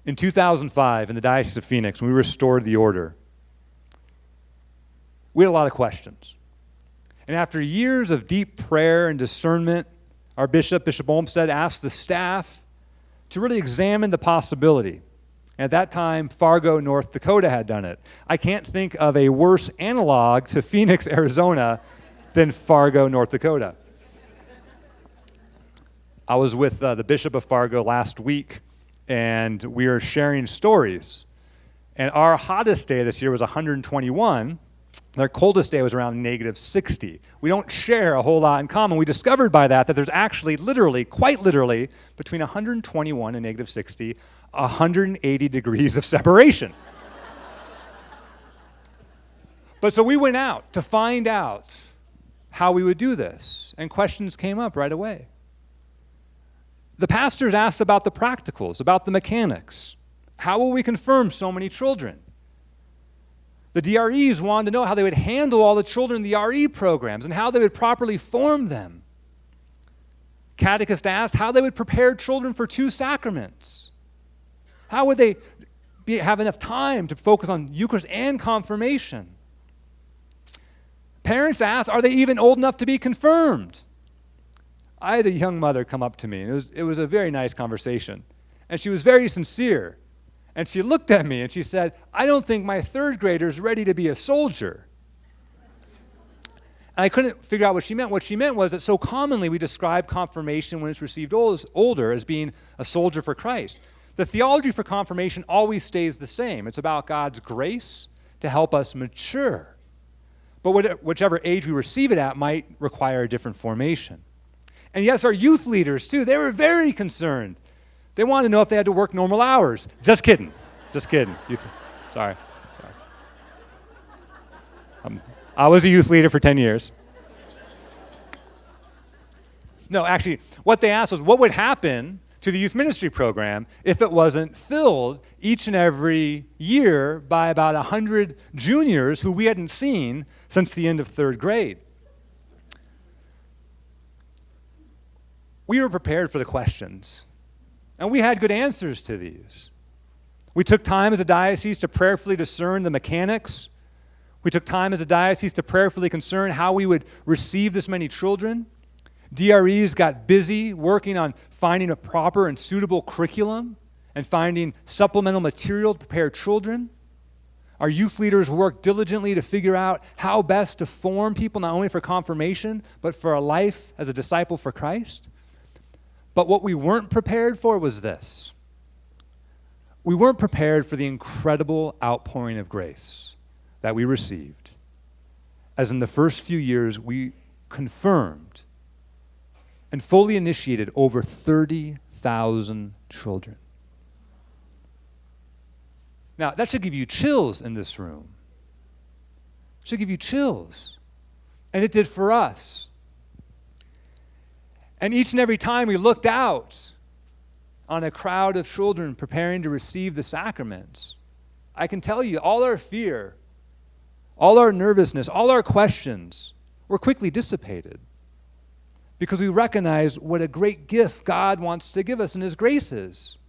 In 2005, in the Diocese of Phoenix, when we restored the order, we had a lot of questions. And after years of deep prayer and discernment, our bishop, Bishop Olmsted, asked the staff to really examine the possibility. At that time, Fargo, North Dakota had done it. I can't think of a worse analog to Phoenix, Arizona than Fargo, North Dakota. I was with the Bishop of Fargo last week, and we were sharing stories. And our hottest day this year was 121. Their coldest day was around -60. We don't share a whole lot in common. We discovered by that there's actually literally, quite literally, between 121 and -60, 180 degrees of separation. But so we went out to find out how we would do this, and questions came up right away. The pastors asked about the practicals, about the mechanics. How will we confirm so many children? The DREs wanted to know how they would handle all the children in the RE programs and how they would properly form them. Catechists asked how they would prepare children for 2 sacraments. How would they have enough time to focus on Eucharist and confirmation? Parents asked, are they even old enough to be confirmed? I had a young mother come up to me, and it was a very nice conversation. And she was very sincere. And she looked at me and she said, I don't think my 3rd grader's ready to be a soldier. And I couldn't figure out what she meant. What she meant was that so commonly we describe confirmation when it's received older as being a soldier for Christ. The theology for confirmation always stays the same. It's about God's grace to help us mature. But whichever age we receive it at might require a different formation. And yes, our youth leaders too, they were very concerned. They wanted to know if they had to work normal hours. Just kidding. Just kidding. Sorry. I was a youth leader for 10 years. No, actually, what they asked was what would happen to the youth ministry program if it wasn't filled each and every year by about 100 juniors who we hadn't seen since the end of 3rd grade. We were prepared for the questions. And we had good answers to these. We took time as a diocese to prayerfully discern the mechanics. We took time as a diocese to prayerfully concern how we would receive this many children. DREs got busy working on finding a proper and suitable curriculum and finding supplemental material to prepare children. Our youth leaders worked diligently to figure out how best to form people not only for confirmation, but for a life as a disciple for Christ. But what we weren't prepared for was this. We weren't prepared for the incredible outpouring of grace that we received, as in the first few years we confirmed and fully initiated over 30,000 children. Now, that should give you chills in this room. It should give you chills. And it did for us. And each and every time we looked out on a crowd of children preparing to receive the sacraments, I can tell you all our fear, all our nervousness, all our questions were quickly dissipated because we recognize what a great gift God wants to give us in His graces.